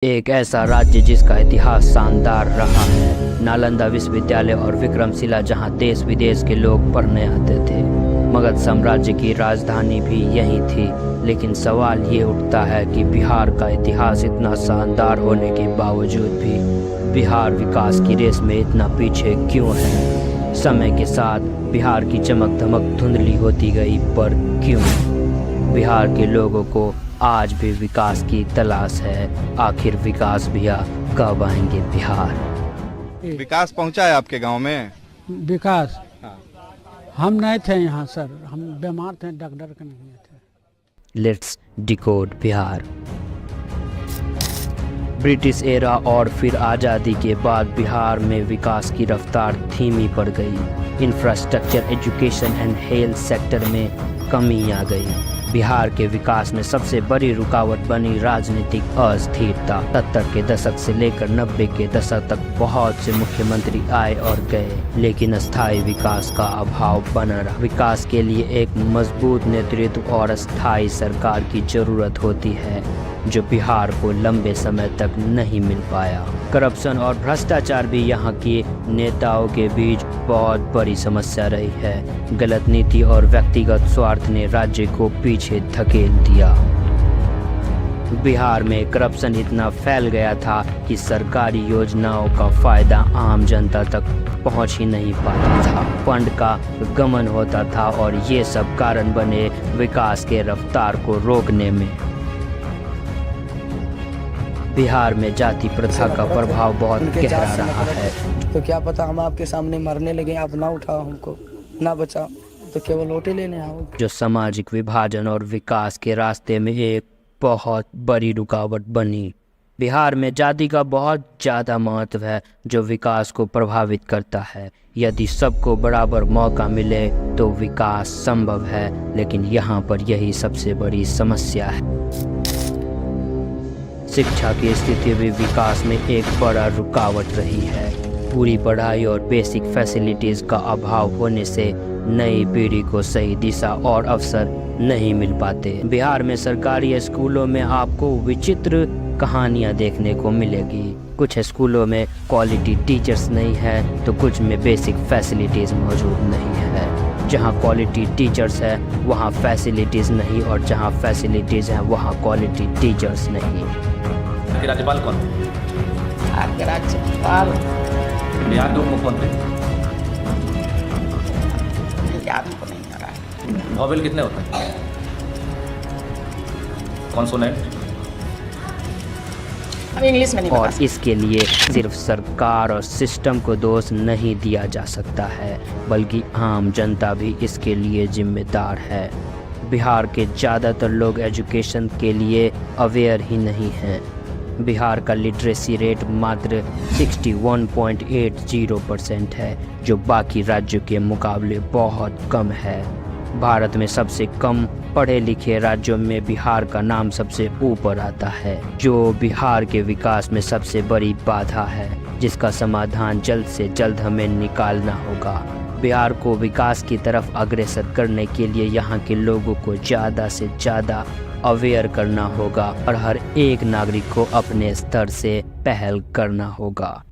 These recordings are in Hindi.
एक ऐसा राज्य जिसका इतिहास शानदार रहा है। नालंदा विश्वविद्यालय और विक्रमशिला जहां देश विदेश के लोग पढ़ने आते थे। मगध साम्राज्य की राजधानी भी यहीं थी। लेकिन सवाल ये उठता है कि बिहार का इतिहास इतना शानदार होने के बावजूद भी बिहार विकास की रेस में इतना पीछे क्यों है। समय के साथ बिहार की चमक धमक धुंधली होती गई, पर क्यों? बिहार के लोगों को आज भी विकास की तलाश है। आखिर विकास भैया कब आएंगे बिहार? विकास पहुंचा है आपके गांव में? विकास हाँ। हम नहीं थे यहाँ सर, हम बीमार थे, डॉक्टर के नहीं थे। Let's decode Bihar. British era और फिर आज़ादी के बाद बिहार में विकास की रफ्तार धीमी पड़ गई। Infrastructure, education and health sector में कमी आ गई। बिहार के विकास में सबसे बड़ी रुकावट बनी राजनीतिक अस्थिरता। 70 के दशक से लेकर 90 के दशक तक बहुत से मुख्यमंत्री आए और गए, लेकिन स्थायी विकास का अभाव बना रहा। विकास के लिए एक मजबूत नेतृत्व और स्थायी सरकार की जरूरत होती है, जो बिहार को लंबे समय तक नहीं मिल पाया। करप्शन और भ्रष्टाचार भी यहाँ के नेताओं के बीच बहुत बड़ी समस्या रही है। गलत नीति और व्यक्तिगत स्वार्थ ने राज्य को पीछे धकेल दिया। बिहार में करप्शन इतना फैल गया था कि सरकारी योजनाओं का फायदा आम जनता तक पहुंच ही नहीं पाता था। फंड का गमन होता था और ये सब कारण बने विकास के रफ्तार को रोकने में। बिहार में जाति प्रथा का प्रभाव बहुत गहरा रहा है। तो क्या पता हम आपके सामने मरने लगे, आप ना उठाओ हमको, ना बचाओ, तो केवल वोटें लेने आओ। जो सामाजिक विभाजन और विकास के रास्ते में एक बहुत बड़ी रुकावट बनी। बिहार में जाति का बहुत ज़्यादा महत्व है, जो विकास को प्रभावित करता है। यदि सबको बराबर मौका मिले तो विकास संभव है, लेकिन यहाँ पर यही सबसे बड़ी समस्या है। शिक्षा की स्थिति भी विकास में एक बड़ा रुकावट रही है। पूरी पढ़ाई और बेसिक फैसिलिटीज़ का अभाव होने से नई पीढ़ी को सही दिशा और अवसर नहीं मिल पाते। बिहार में सरकारी स्कूलों में आपको विचित्र कहानियां देखने को मिलेगी। कुछ स्कूलों में क्वालिटी टीचर्स नहीं है, तो कुछ में बेसिक फैसिलिटीज़ मौजूद नहीं है। जहां क्वालिटी टीचर्स है वहां फैसिलिटीज़ नहीं, और जहां फैसिलिटीज़ हैं वहां क्वालिटी टीचर्स नहीं। आपके राज्यपाल कौन थे? आपके राज्यपाल बिहार के उप मुख्यमंत्री याद को नहीं आ रहा है। वॉवेल कितने होते हैं? कॉन्सोनेंट? हम इंग्लिश में नहीं बता और इसके लिए सिर्फ सरकार और सिस्टम को दोष नहीं दिया जा सकता है, बल्कि आम जनता भी इसके लिए जिम्मेदार है। बिहार के ज़्यादातर लोग एजुकेशन के लिए अवेयर ही नहीं हैं। बिहार का लिटरेसी रेट मात्र 61.80% है, जो बाकी राज्यों के मुकाबले बहुत कम है। भारत में सबसे कम पढ़े लिखे राज्यों में बिहार का नाम सबसे ऊपर आता है, जो बिहार के विकास में सबसे बड़ी बाधा है, जिसका समाधान जल्द से जल्द हमें निकालना होगा। बिहार को विकास की तरफ अग्रसर करने के लिए यहाँ के लोगों को ज़्यादा से ज़्यादा अवेयर करना होगा और हर एक नागरिक को अपने स्तर से पहल करना होगा।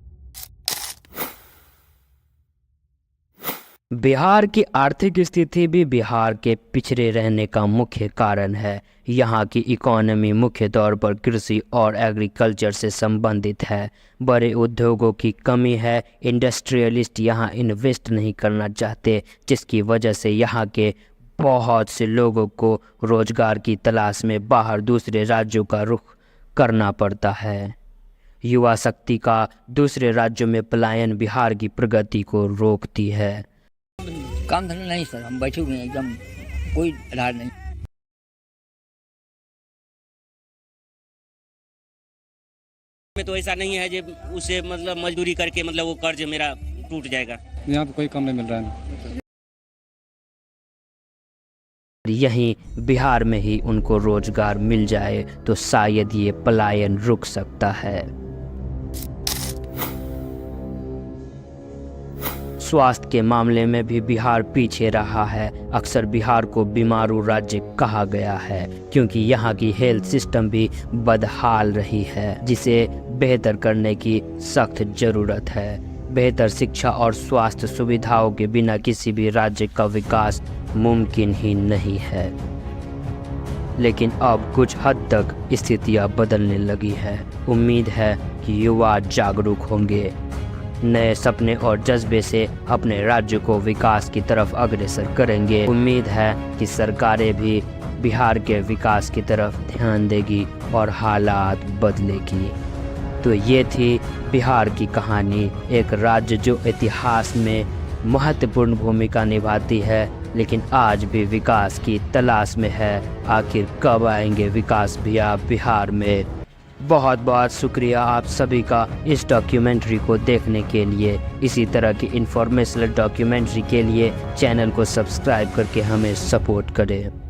बिहार की आर्थिक स्थिति भी बिहार के पिछड़े रहने का मुख्य कारण है। यहाँ की इकोनॉमी मुख्य तौर पर कृषि और एग्रीकल्चर से संबंधित है। बड़े उद्योगों की कमी है। इंडस्ट्रियलिस्ट यहाँ इन्वेस्ट नहीं करना चाहते, जिसकी वजह से यहाँ के बहुत से लोगों को रोजगार की तलाश में बाहर दूसरे राज्यों का रुख करना पड़ता है। युवा शक्ति का दूसरे राज्यों में पलायन बिहार की प्रगति को रोकती है। काम धंधा नहीं सर, हम बैठे हुए हैं, एकदम कोई आधार नहीं। में तो ऐसा नहीं है जो उसे मतलब मजदूरी करके मतलब वो कर्ज मेरा टूट जाएगा। यहाँ पे कोई काम नहीं मिल रहा है। यहीं बिहार में ही उनको रोजगार मिल जाए तो शायद ये पलायन रुक सकता है। स्वास्थ्य के मामले में भी बिहार पीछे रहा है। अक्सर बिहार को बीमारू राज्य कहा गया है क्योंकि यहाँ की हेल्थ सिस्टम भी बदहाल रही है, जिसे बेहतर करने की सख्त जरूरत है। बेहतर शिक्षा और स्वास्थ्य सुविधाओं के बिना किसी भी राज्य का विकास मुमकिन ही नहीं है। लेकिन अब कुछ हद तक स्थितियां बदलने लगी है। उम्मीद है कि युवा जागरूक होंगे, नए सपने और जज्बे से अपने राज्य को विकास की तरफ अग्रसर करेंगे। उम्मीद है कि सरकारें भी बिहार के विकास की तरफ ध्यान देगी और हालात बदलेगी। तो ये थी बिहार की कहानी, एक राज्य जो इतिहास में महत्वपूर्ण भूमिका निभाती है लेकिन आज भी विकास की तलाश में है। आखिर कब आएंगे विकास भैया बिहार में। बहुत बहुत शुक्रिया आप सभी का इस डॉक्यूमेंट्री को देखने के लिए। इसी तरह की इंफॉर्मेशनल डॉक्यूमेंट्री के लिए चैनल को सब्सक्राइब करके हमें सपोर्ट करें।